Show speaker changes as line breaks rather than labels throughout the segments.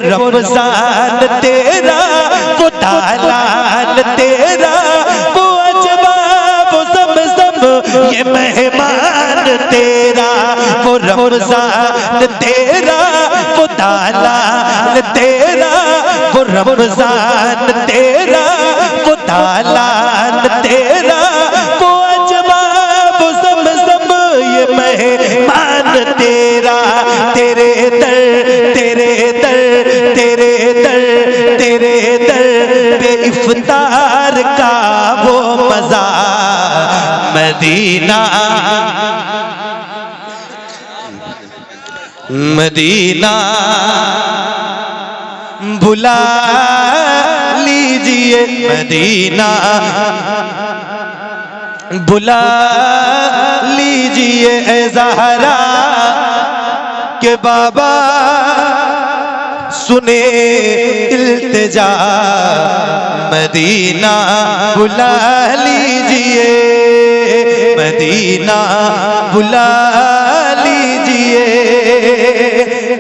रमजान तेरा, वो दालान तेरा, वो अजवा वो ज़मज़म ये मेहमान तेरा। वो रमजान तेरा, वो दालान तेरा, वो रमजान तेरा, वो दालान तेरा, वो अजवा वो ज़मज़म ये मेहमान तेरा। तेरे दर तेरे दर तेरे दर तेरे दर पे इफ्तार का वो मजा मदीना मदीना भुला लीजिए, मदीना बुला लीजिए ए ज़हरा के बाबा सुने इल्तिजा। मदीना बुला लीजिए, मदीना बुला लीजिए।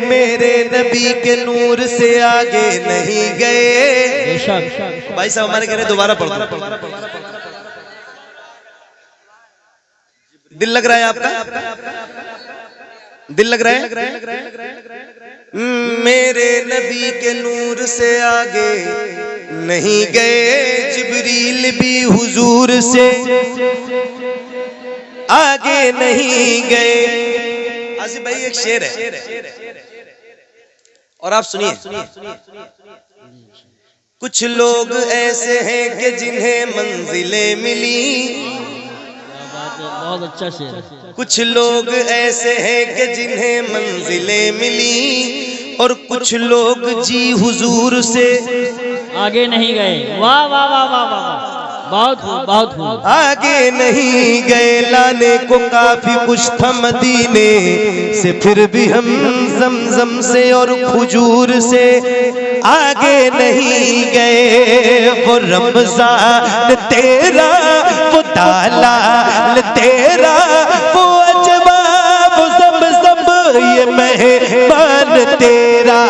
मेरे नबी के नूर से आगे नहीं गए। भाई साहब हमारे कह रहे दोबारा पढ़ दो। दिल लग रहा है आपका? दिल लग रहा है? मेरे नबी के नूर से आगे नहीं गए, जिब्रील भी हुजूर से आगे नहीं गए। आसिफ भाई एक शेर है और आप सुनिए। कुछ लोग ऐसे हैं कि जिन्हें मंजिलें मिली,
बहुत अच्छा शेर।
कुछ लोग ऐसे हैं कि जिन्हें मंजिलें मिली, और कुछ लोग जी हुजूर से
आगे नहीं गए। वाह वाह वाह वाह वाह, बहुत बहुत
आगे नहीं गए। लाने को काफी कुछ था मदीने से, फिर भी हम जमजम से और खजूर से आगे नहीं गए। वो रमजान तेरा, वो दालाल तेरा, वो अजवा वो ज़मज़म ये मेहमान तेरा।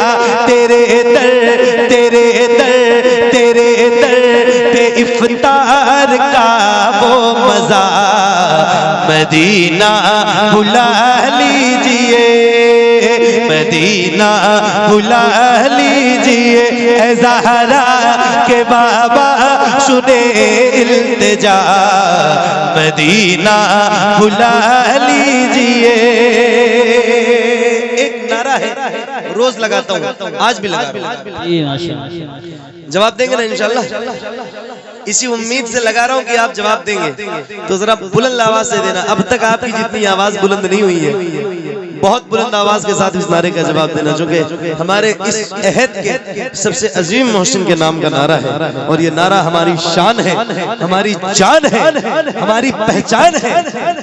तेरे दर तेरे दर तेरे दर पे इफ्तार का वो मजा मदीना बुला लीजिए, मदीना बुला लीजिए ए ज़हरा के बाबा सुने इल्तिजा। मदीना बुला लीजिए। एक नारा है, रोज लगाता हूँ, आज भी लगा रहा हूँ। जवाब देंगे ना इंशाल्लाह? इसी उम्मीद से लगा रहा हूँ कि आप जवाब देंगे, तो जरा बुलंद आवाज से देना। अब तक आपकी जितनी आवाज बुलंद नहीं हुई है, बहुत बुलंद आवाज के साथ इस नारे का जवाब देना, जो कि हमारे इस अहद के सबसे अजीम मोहसिन के नाम का नारा है। और ये नारा हमारी शान है, हमारी जान है, हमारी पहचान है।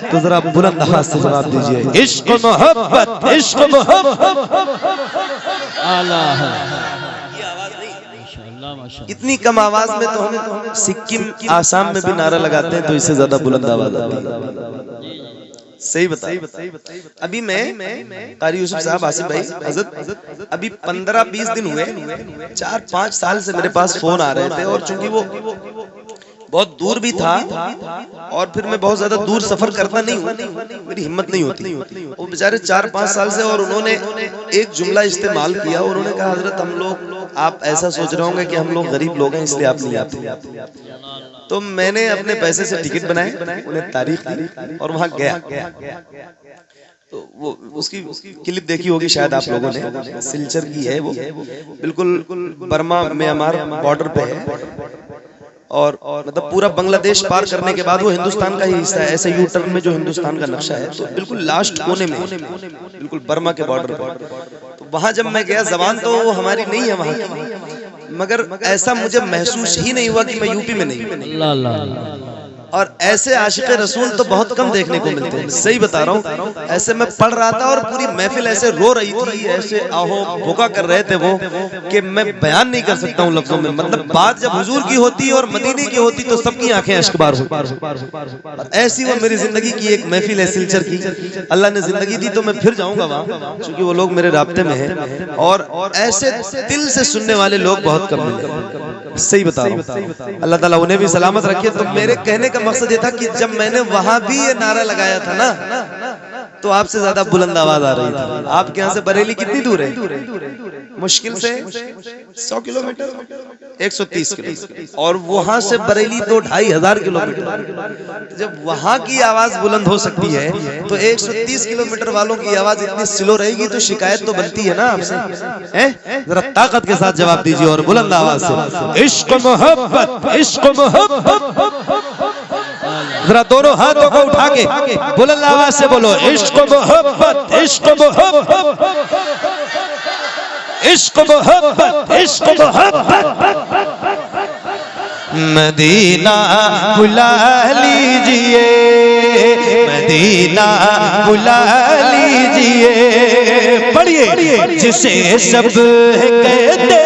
तो जरा बुलंद आवाज से जवाब दीजिए। इश्क मोहब्बत, इश्क मोहब्बत। इतनी कम आवाज में तो हम सिक्किम आसाम में भी नारा लगाते हैं, तो इससे ज्यादा बुलंद आवाज आती है। सही बताइए। अभी मैं कारी यूसुफ साहब, आसिफ भाई, हजरत, अभी 15-20 दिन हुए, 4-5 साल से मेरे पास फोन आ रहे थे। और चूंकि वो बहुत दूर भी था और फिर मैं बहुत ज्यादा दूर सफर करता नहीं हूँ, मेरी हिम्मत नहीं होती। वो बेचारे 4-5 साल से, और उन्होंने एक जुमला इस्तेमाल किया। उन्होंने कहा हजरत हम लोग, आप ऐसा सोच रहे होंगे कि हम लोग गरीब लोग हैं इसलिए आप नहीं आते। तो मैंने अपने पैसे से टिकट बनाए, उन्हें तारीख दी और वहां गया। तो वो उसकी क्लिप देखी होगी शायद आप लोगों ने, सिलचर की है वो, बिल्कुल बर्मा म्यांमार बॉर्डर पे है। और मतलब पूरा बांग्लादेश पार करने के बाद वो हिंदुस्तान का ही हिस्सा है। ऐसे यू टर्न में जो हिंदुस्तान का नक्शा है, तो बिल्कुल लास्ट कोने में, बिल्कुल बर्मा के बॉर्डर पर। तो वहां जब मैं गया, जबान तो वो हमारी नहीं है वहां की, मगर ऐसा मुझे महसूस ही नहीं हुआ कि मैं यूपी में नहीं। और ऐसे आशिक रसूल तो बहुत कम देखने को मिलते हैं, सही बता रहा हूँ। ऐसे मैं पढ़ रहा था और पूरी महफिल ऐसे रो रही थी, ऐसे आहो भूखा कर रहे थे वो, कि मैं बयान नहीं कर सकता हूँ लफ्जों में। मतलब बात जब हुजूर की होती और मदीने की होती तो सबकी आंखें अश्कबार होती। ऐसी वो मेरी जिंदगी की एक महफिल है सिलचर की। अल्लाह ने जिंदगी दी तो मैं फिर जाऊंगा वहां, क्योंकि वो लोग मेरे राब्ते में हैं और ऐसे दिल से सुनने वाले लोग बहुत कम मिले, सही बता रहा हूँ। अल्लाह ताला उन्हें भी सलामत रखे। तो मेरे कहने का मकसद ये था कि जब मैंने वहां भी ये नारा लगाया था ना, तो आपसे ज्यादा बुलंद आवाज आ रही थी। आपके यहाँ से बरेली कितनी दूर है? मुश्किल से 100 किलोमीटर, 130 किलोमीटर, और वहां से बरेली तो 2500 किलोमीटर। जब वहां की आवाज बुलंद हो सकती है तो 130 किलोमीटर वालों की आवाज इतनी स्लो रहेगी तो शिकायत तो बनती है ना आपसे, हैं? जरा ताकत के साथ जवाब दीजिए और बुलंद आवाज से, इश्क मोहब्बत, इश्क मोहब्बत। जरा दोनों हाथों को उठा के बुलंद आवाज से बोलो, इश्क मोहब्बत, इश्क मोहब्बत, इश्क मोहब्बत, इश्क मोहब्बत। मदीना बुला लीजिए, मदीना बुला लीजिए, पढ़िए, जिसे सब कहते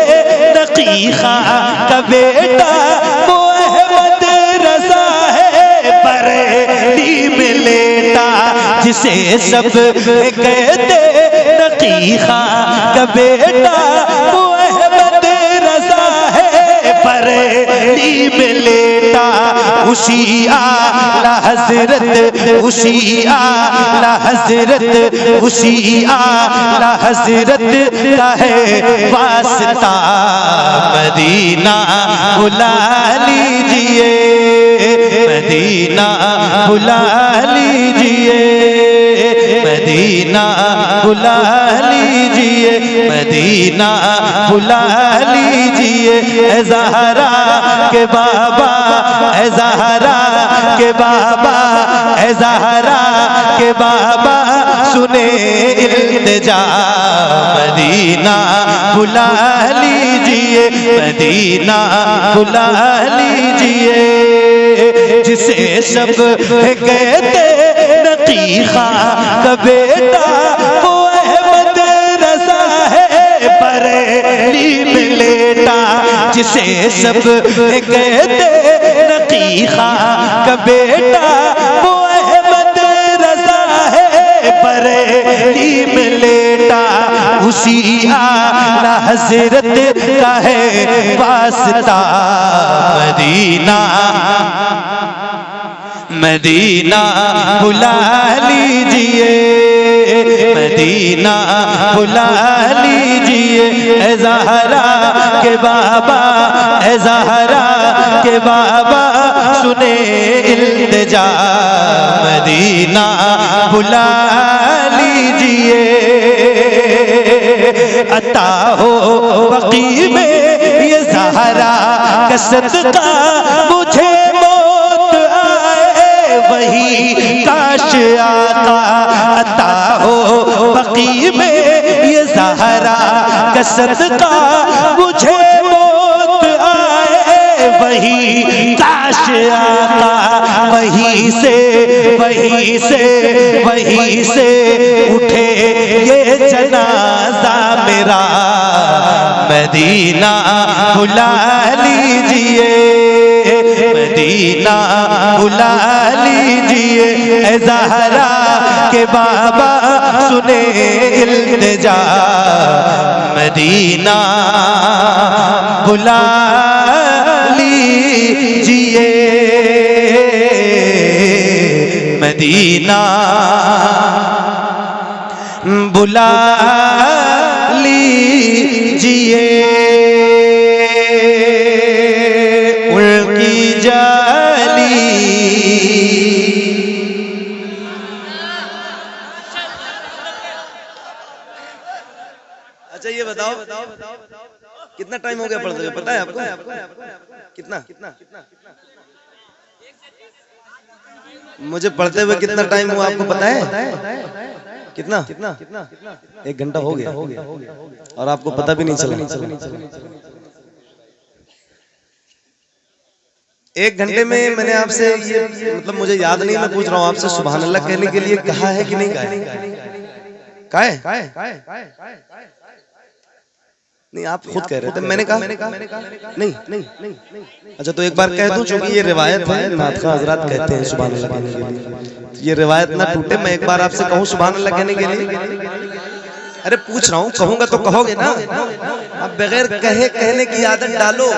दकीखा का बेटा वो अहमद रज़ा है बरेली में लेटा, जिसे सब कहते दकीखा का बेटा वो अहमद रज़ा है बरेली में लेटा। उसी आला हजरत, उसी आला हजरत, उसी आला हजरत का है वास्ता, मदीना बुला लीजिए, मदीना बुला लीजिए, मदीना बुला लीजिए, मदीना बुला लीजिए। ए ज़हरा के बाबा, ए ज़हरा के बाबा, ए ज़हरा के बाबा सुने इल्तिजा, मदीना बुला लीजिए, मदीना बुला लीजिए। जिसे सब कहते नकीखा का बेटा वो अहमद रज़ा है बरेली में लेटा, जिसे सब कहते नकीखा का बेटा वो अहमद रज़ा है बरेली में लेटा। उसी आला हजरत का है वास्ता, मदीना मदीना बुला लीजिए, मदीना बुला लीजिए। ए ज़हरा के बाबा, ए ज़हरा के बाबा सुने इल्तिजा, मदीना बुला लीजिए। अता हो बकी में ये ज़हरा का सदका मुझे वही काश आका, अता हो बकी में ये ज़हरा का सदका मुझे मौत आए, वही काश आका, वहीं से वहीं से वहीं से उठे ये जनाजा मेरा, मदीना बुला लीजिए, मदीना बुला लीजिए। ए ज़हरा के बाबा सुने इल्तिजा, मदीना बुला लीजिए, मदीना बुला लीजिए। उनकी जाली अच्छा ये बताओ कितना टाइम हो गया पढ़ते हुए, पता है आपको? कितना मुझे पढ़ते हुए कितना टाइम हुआ आपको पता है? कितना 1 घंटा हो गया और आपको पता भी नहीं चला। 1 घंटे में मैंने आपसे ये मतलब मुझे याद नहीं, मैं पूछ रहा हूँ आपसे, सुभान अल्लाह कहने के लिए कहा है कि नहीं कहा है? नहीं, आप खुद कह रहे थे, मैंने कहा नहीं। अच्छा, तो एक बार कह दूं, चूंकि ये रिवायत है, नाथखा हजरात कहते हैं सुभान अल्लाह कहने के लिए, ये रिवायत ना टूटे, मैं एक बार आपसे कहूँ सुभान अल्लाह कहने के लिए? अरे पूछ रहा हूँ, कहूंगा तो कहोगे ना? अब बगैर कहने की आदत डालो,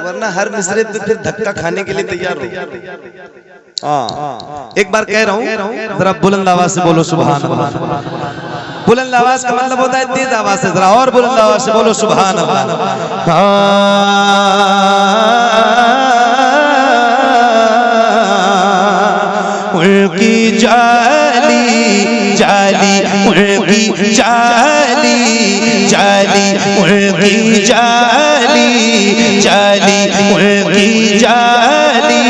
वरना हर मिसरे पे फिर धक्का खाने के लिए तैयार हो। हाँ, एक बार कह रहा हूँ, जरा बुलंद आवाज से बोलो सुभान अल्लाह। बुलंद आवाज का मतलब होता है तेज आवाज से, जरा और बुलंद आवाज से बोलो सुभान अल्लाह। उनकी जाली जाली उनकी जाली जाली उनकी जाली जाली उनकी जाली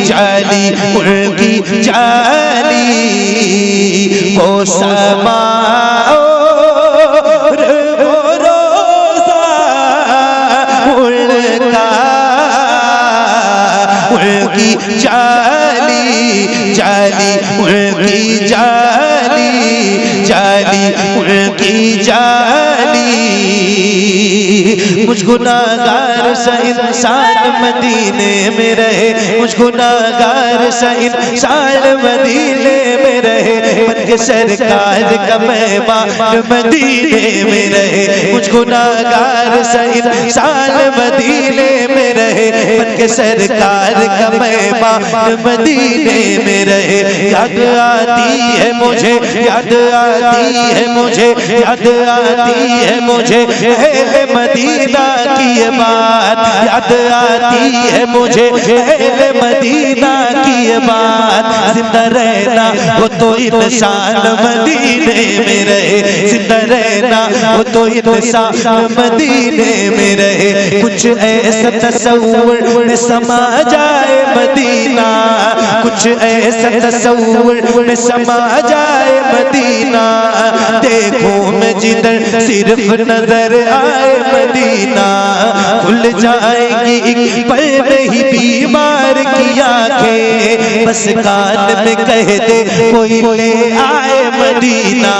जाली उनकी जाली वो समा उनकी जाली जाली उनकी जाली जाली उनकी जाली मुझ गुनाहगार सा इंसान मदीने में रहे, मुझ गुनाहगार सा इंसान मदीने में रहे, बन के सरकार का मेहमान मदीने में रहे, मुझ गुनाहगार सा इंसान मदीने में रहे, बन के सरकार का मेहमान मदीने में रहे। याद आती है मुझे, याद आती है मुझे, याद आती है मुझे अहले मदीना की ये बात, याद आती है मुझे अहले मदीना की ये बात। जिंदा रहना वो तो इंसान मदीने में रहे, जिंदा रहना वो तो इंसान मदीने में रहे। कुछ ऐसा तस्वुर में समा जाए मदीना, कुछ ऐसा तस्वुर में समा जाए मदीना, देखूं मैं जिधर सिर्फ नजर आए मदीना, खुल जाएंगी एक पल में ही बीमार की आंखें, बस कान में कह दे कोई ले आए मदीना।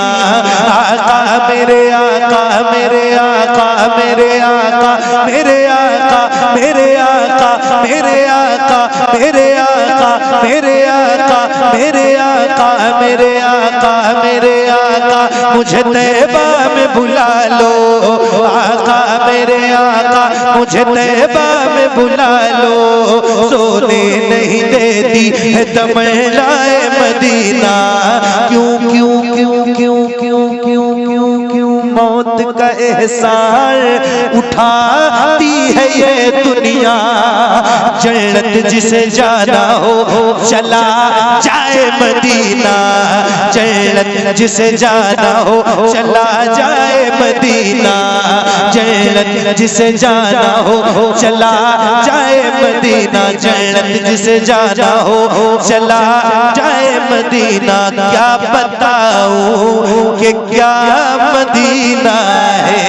आका मेरे आका मेरे आका मेरे आका मेरे आका मेरे आका मेरे आका मेरे आका मेरे आका मेरे आका मेरे आका मेरे आका मुझे तैबा में बुला लो, आका मेरे आका मुझे तैबा में बुला लो, सोने नहीं देती है तमन्नाए मदीना। क्यों क्यों क्यों क्यों क्यों क्यों क्यों क्यों मौत का एहसान उठाती है ये दुनिया, जन्नत जिसे जाना हो चला जाए मदीना, जन्नत जिसे जाना हो चला जाए मदीना, जन्नत जिसे जाना हो चला जाए मदीना, जन्नत जिसे जाना हो चला जाए मदीना। क्या बताऊं कि क्या मदीना है।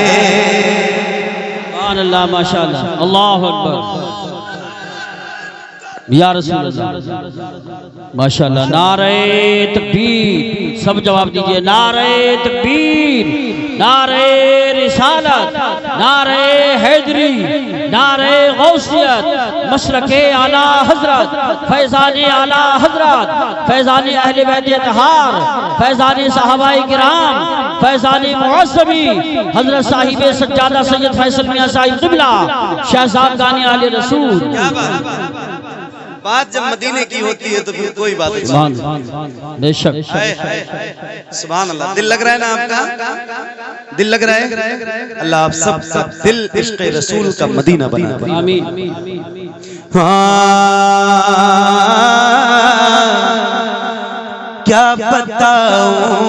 अल्लाह माशाअल्लाह, अल्लाहु अकबर, या रसूल अल्लाह माशाअल्लाह। नारे तकबीर, सब जवाब दीजिए। नारे तकबीर, नारे रिसालत, नारे हैदरी, नारे गौसियत, मशरके आला हजरत, फैजाने आला हजरत, फैजाने अहले बैत इत्तहार, फैजाने सहाबाए किराम, फैजाने मुअज़्ज़मी, हजरत साहिब सज्जादा सैयद फैसल मियां साहिब क़िबला, शहजाद गाने आले रसूल।
बात जब मदीने की होती है तो फिर कोई बात नहीं।
बेशक
सुभान अल्लाह। दिल लग रहा है ना आपका, दिल लग रहा है? अल्लाह आप सब का दिल इश्क़ रसूल का मदीना बना दे,
आमीन।
क्या बताऊं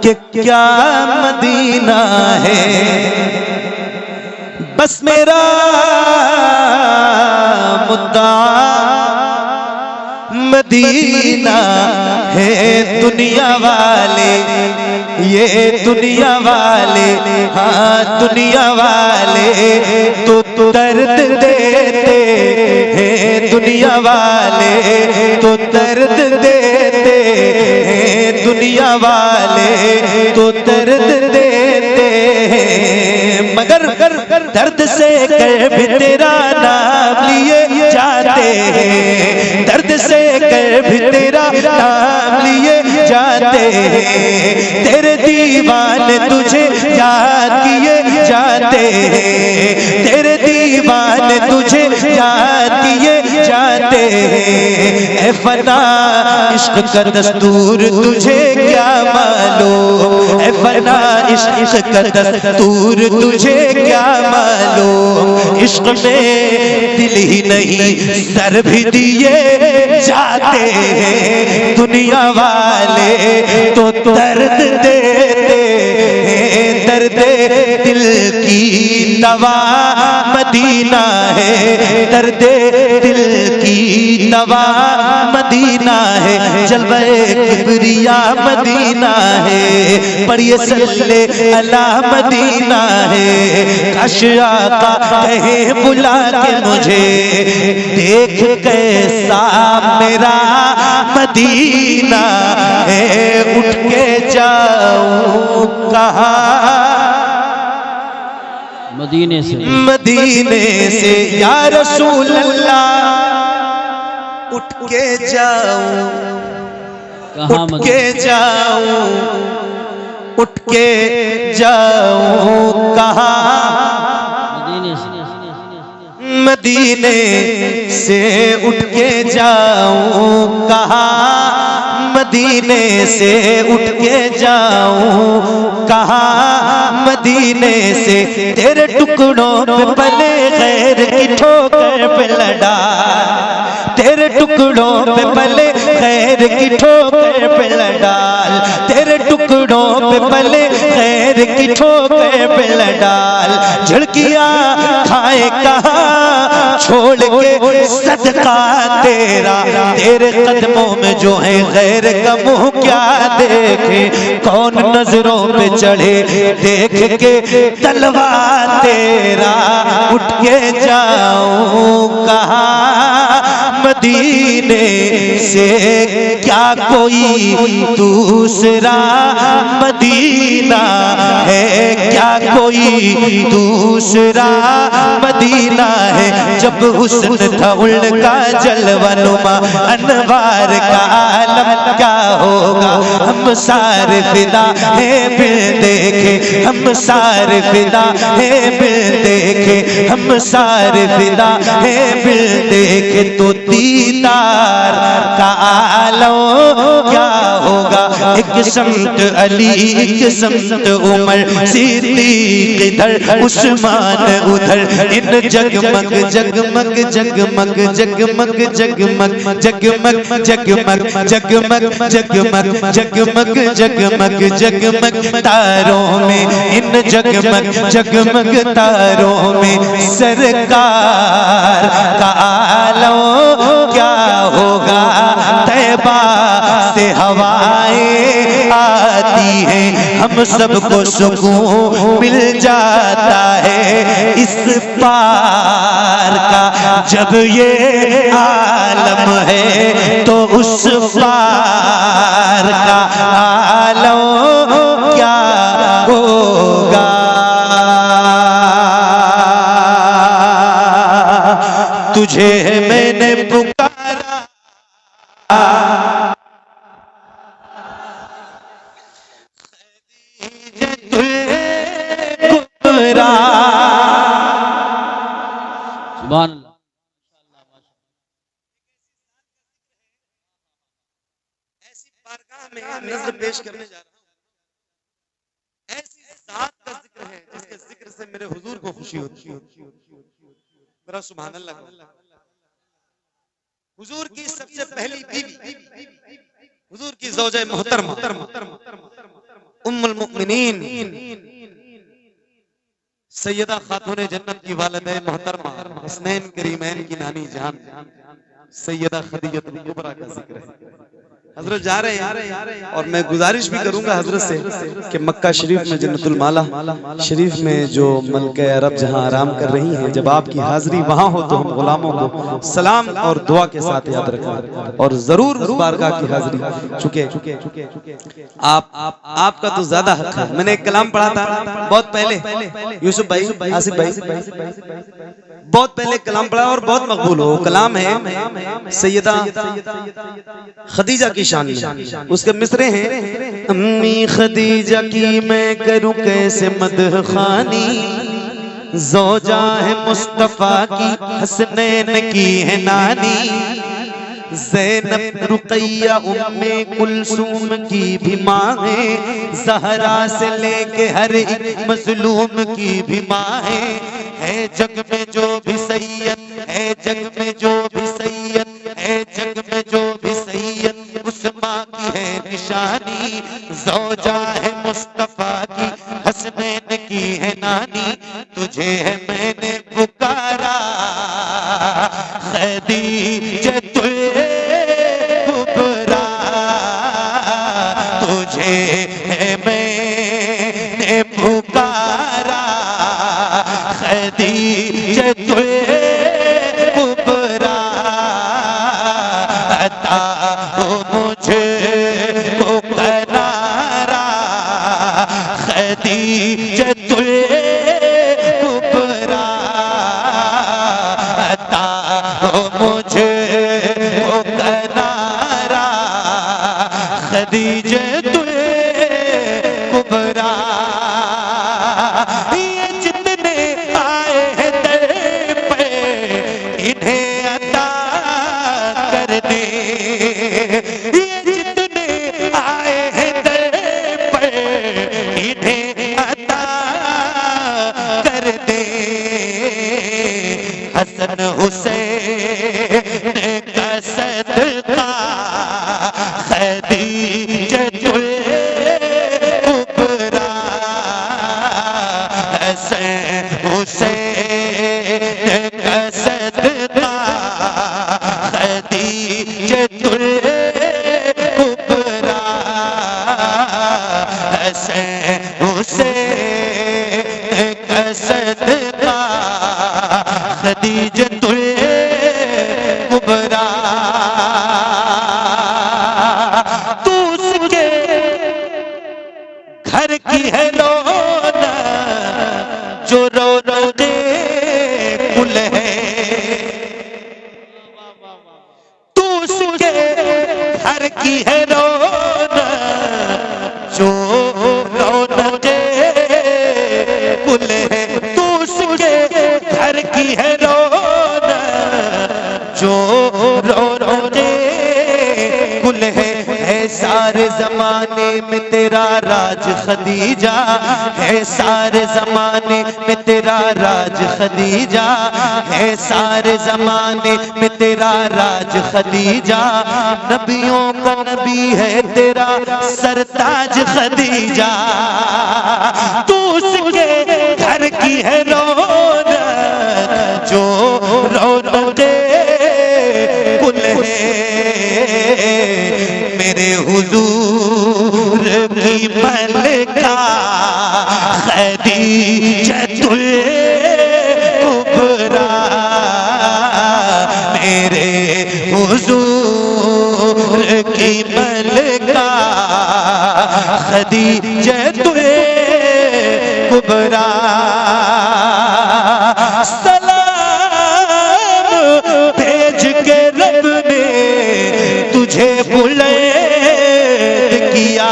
कि क्या मदीना है, बस मेरा मुद्दा मदीना है। दुनिया वाले, ये दुनिया वाले, हाँ दुनिया वाले तो दर्द देते हैं दुनिया वाले तो दर्द देते हैं, दुनिया वाले तो दर्द देते हैं, मगर दर्द से कर भी तेरा नाम लिए जाते हैं, दर्द से कर भी तेरा नाम लिए जाते हैं, तेरे दीवाने तुझे याद किए जाते हैं, तेरे दीवाने तुझे याद किए जाते हैं। ए फना इश्क का दस्तूर तुझे क्या मालूम, ए फना इश्क का दस्तूर तुझे क्या मालूम, इश्क में दिल ही नहीं सर भी दिए जाते हैं, दुनिया वाले तो दर्द देते हैं, दर्द दिल की दवा मदीना है, दर्द दिल की दवा मदीना है, जलवे किबरिया मदीना है, पढ़िए सल्ले अला मदीना है, काश आका कहे बुला के मुझे देख कैसा मेरा मदीना है, उठ के जाऊं कहाँ
मदीने
से या रसूल अल्लाह, उठ के जाऊं, उठ के जाऊं, उठ के जाऊं कहाँ, मदीने से उठ के जाऊं कहाँ, मदीने से उठ के जाऊं कहाँ, मदीने से तेरे टुकड़ों पे पले खैर की ठोकर पे लड़ा, तेरे टुकड़ों पे पले खैर की ठोकर पे लडाल, तेरे टुकड़ों पे पले खैर की ठोकर पे लडाल, झड़कियां खाए कहाँ छोड़ के सदका तेरा, तेरे कदमों में जो है गैर का मुंह क्या देखे, कौन नजरों पे चढ़े देख के तलवार तेरा, उठ के जाऊं कहाँ, मदीने से क्या कोई दूसरा मदीना है, क्या कोई दूसरा मदीना है, जब हुस्न था उनका जलवनुमा अनवार का आलम क्या होगा, हम सारे फिदा है बिन देखे, हम सारे फिदा है बिन देखे, हम सारे फिदा है बिन देखे, तो दीदार का आलम क्या होगा, एक समत अली एक समत उमर सिद्दीक इधर उस्मान उधर, इन जगमग जगमग जगमग जगमग जगमग जगमग जगमग जगमग जगमग जगमग जगमग जगमग तारों में, इन जगमग जगमग तारों में सरकार का आलम क्या होगा, तैबा से हवाएं आती हैं, हम सबको सुकून मिल जाता है, इस पार का जब ये आलम है, तो उस पार का आलम क्या होगा, तुझे मैंने पुकारा
सुभान अल्लाह।
ऐसी बारगाह में नज़्र पेश करने जा रहा हूं, ऐसी ज़ात का जिक्र है जिसके जिक्र से मेरे हुजूर को खुशी होती है, मेरा सुभान अल्लाह। हुजूर की सबसे पहली बीवी, हुजूर की ज़ौजा मोहतरमा उम्मुल मुमिनीन सैयदा खातून जन्नत की वालिदा मोहतरमा हसनैन करीमैन की नानी जान सैयदा खदीजतुल कुबरा का जिक्र है। हजरत जा रहे हैं और मैं गुजारिश भी करूंगा हजरत से कि मक्का शरीफ में जन्नतुल माला शरीफ में जो मलके अरब जहां आराम कर रही हैं, जब आपकी हाजिरी वहां हो तो हम गुलामों को सलाम और दुआ के साथ याद रखें और जरूर उस बारगाह की हाजिरी चुके आपका तो ज्यादा हक है। मैंने एक कलाम पढ़ा था बहुत पहले, यूसुफ भाई, आसिफ भाई, बहुत पहले कलाम पढ़ा और बहुत मकबूल हो। कलाम है सैयदा खदीजा की शान में, उसके मिसरे हैं अम्मी खदीजा की मैं करूं कैसे मदह खानी, ज़ौजा है मुस्तफा की हसनैन की है नानी, ज़ैनब रुक़ैया उम्मे कुलसूम की भी माँ है, ज़हरा से लेके हर एक मज़लूम की भी माँ है जग में जो भी सैयद, है जग में जो भी सैयद, है जग में जो भी सैयद, उस माँ की है निशानी, ज़ौजा है मुस्तफा की हसनैन की है नानी, तुझे है मैंने पुकारा खदीजा कुबरा, तुझे है मैंने पुकारा खदीजा कुबरा, अता हो मुझे को करारा खदीजा कुबरा, अता हो मुझे को करारा खदीजा कुबरा। ये जितने आए हैं दर पे इन्हें अता कर दे, ये जितने आए हैं दर पे इन्हें अता कर दे, हसन हुसैन का सदका खदीजा कुबरा, हसन हुसैन का सदका खदीजा कुबरा, हसन हुसैन का सदका खदीजा कुबरा। तू उसके घर की है रौनक जो रौनक कुल है, तू उसके घर की है रौनक जो रौनक कुल है, तू उसके घर की है रौनक जो रौनक कुल है सारे जमाने में तेरा राज खदीजा, है सारे जमाने में तेरा राज खदीजा, है सारे जमाने में तेरा राज खदीजा, नबियों का नबी है तेरा सरताज खदीजा, तू उसके घर की है रौनक जो रौनक कुल है, मेरे हुजूर की मलका खदीजा कुबरा, मेरे हुजूर की मलका खदीजा कुबरा। सलाम भेज के रब ने तुझे बुलंद किया,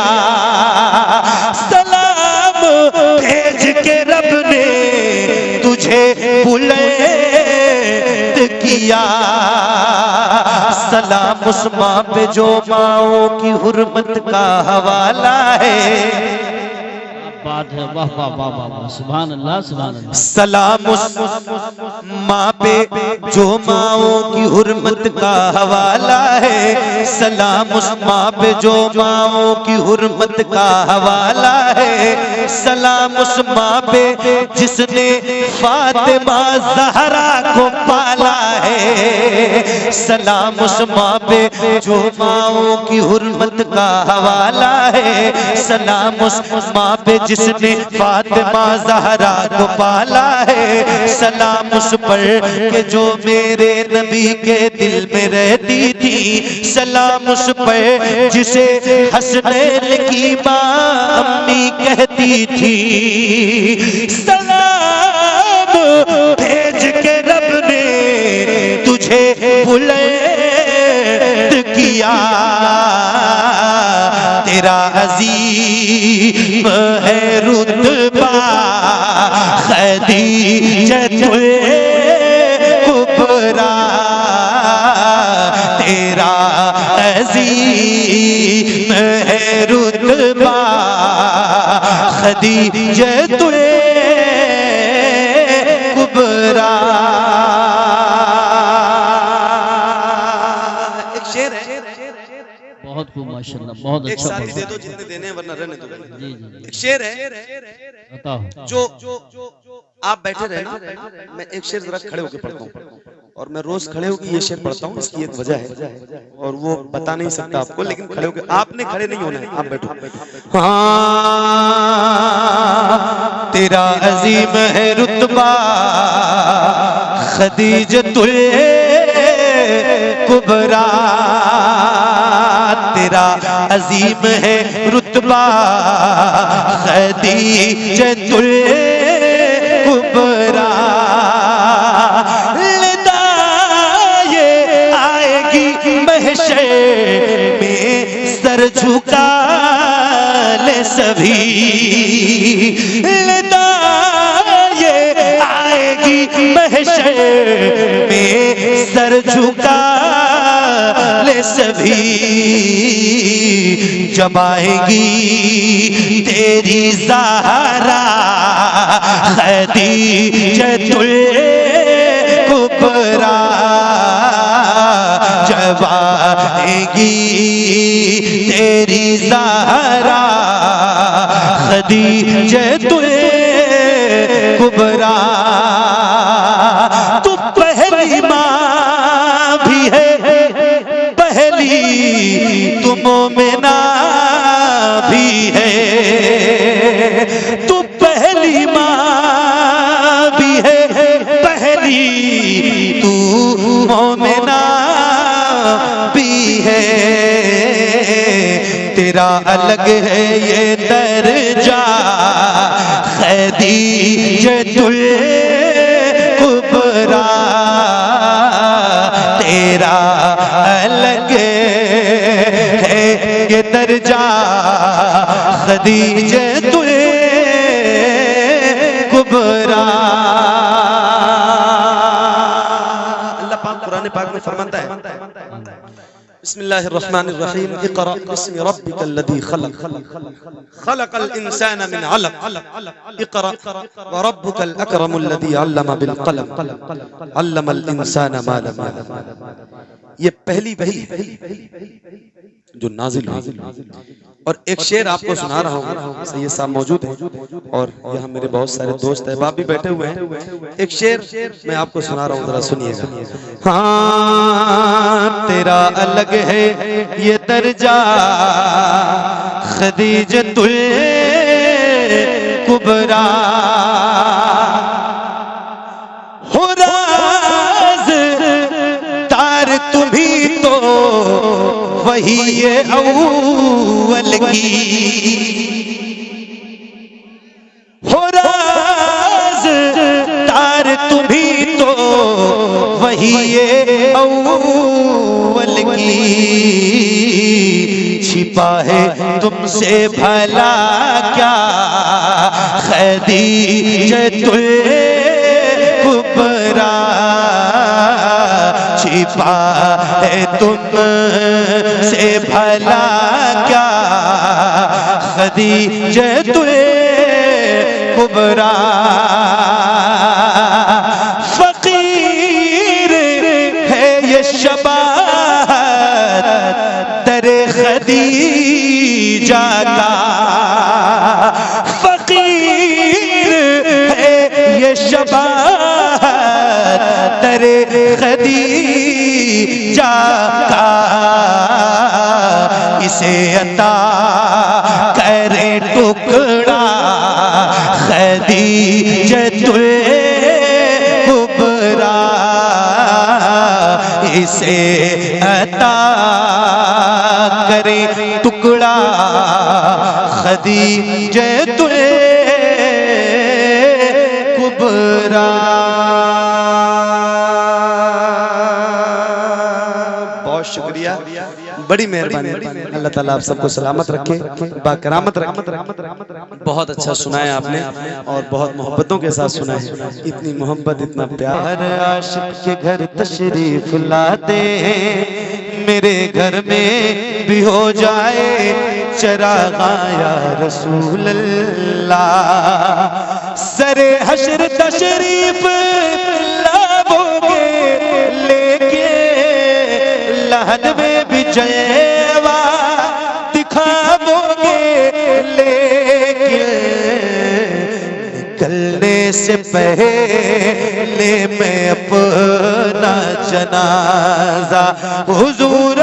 सलाम भेज के रब ने तुझे बुलंद किया, सलाम उस माँ पे जो माँओं की हुर्मत का हवाला है,
बात है, वाह वाह वाह वाह वाह, सुभान अल्लाह सुभान अल्लाह।
सलाम उस माँ पे जो माओं की हुर्मत का हवाला है, सलाम उस माँ पे जो माओं की हुर्मत का हवाला है, सलाम उस माँ पे जिसने फातिमा ज़हरा को पाला है, सलाम उस माँ पे जो माओं की हुर्मत का हवाला है, सलाम उस माँ पे जिसने फातिमा ज़हरा को पाला है, सलाम उस पर के जो मेरे नबी के दिल में रहती थी, सलाम उस पर जिसे हसनैन की माँ अम्मी कहती थी, सलाम भेज के रब ने तुझे बुलंद किया, तेरा अजीम है रुतबा खदीजतुल कुबरा, तेरा अजीम है रुतबा खदीजतुल कुबरा। एक शेर है,
बहुत खूब माशाल्लाह, बहुत
एक
अच्छा।
साथी दे दो जितने देने हैं, वरना रहने दो।
जी जी
एक शेर है,
बताओ।
जो आप बैठे रहे ना, मैं एक शेर जरा खड़े होकर पढ़ता हूँ, और मैं रोज खड़े होकर ये शेर पढ़ता हूँ, इसकी एक वजह है और वो बता नहीं सकता आपको, लेकिन खड़े होकर, आपने खड़े नहीं होना है, आप बैठो। हाँ, तेरा अजीम है रुतबा खदीजतुल कुबरा, तेरा अजीम है रुतबा खदीजतुल कुबरा, लिदा ये आएगी महशर में सर झुका ले सभी, लिदा ये आएगी महशर में सर झुका ले सभी, जब आएगी तेरी ज़हरा खदीजतुल कुबरा, जब आएगी तेरी ज़हरा खदीजतुल कुबरा, तू पहली माँ भी है, पहली तू मोमिना भी है, तू पहली माँ भी है, पहली तू मोमिना भी है, तेरा अलग है ये दर्जा खदीजतुल कुबरा, तेरा अलग है ये दर्जा खदीजतुल कुबरा। अल्लाह पाक कुरान पाक में फरमाता है, बिस्मिल्लाहिर्रहमानिर्रहीम, इक़रा बिस्मि रब्बिकल्लज़ी खलक़, खलक़ल इंसाना मिन अलक़, इक़रा व रब्बुकल अकरमुल्लज़ी अल्लमा बिल क़लम, अल्लमल इंसाना मा लम यअलम। ये पहली वही जो नाजिल हुई। और एक शेर आपको सुना रहा हूँ, सैयद साहब मौजूद हैं और यहाँ मेरे बहुत सारे दोस्त अहबाब भी बैठे हुए हैं। एक शेर मैं आपको सुना रहा हूँ, जरा सुनिएगा। हाँ, तेरा अलग है ये दर्जा खदीजतुल कुबरा, हो राज तार तुम्ही तो वही ये अव्वल की, हो राज तार तुम्ही तो वही ये अव्वल की, छिपा है तुमसे भला क्या खदीजतुल कुबरा, छिपा है तुमसे भला क्या खदीजतुल
कुबरा फकीर है ये शबात दरे खदीजा का, फकीर है ये शबात दरे खदीजा का, इसे अता करे टुकड़ा खदीजतुल कुबरा, इसे अता करे टुकड़ा खदीजतुल कुबरा।
बहुत शुक्रिया, बड़ी मेहरबानी। अल्लाह ताला आप सबको सलामत रखे, बाकरामत रखे। बहुत अच्छा सुनाया आपने और बहुत मोहब्बतों के साथ सुना है। इतनी मोहब्बत, इतना प्यार।
हर आशिक के घर तशरीफ लाते, मेरे घर में भी हो जाए चरागा या रसूल अल्लाह। सरे हश्र तशरीफ लाओगे लेके, लहद में भी जयवा दिखाओगे लेके, निकलने से पहले मैं अपना जनाजा हुजूर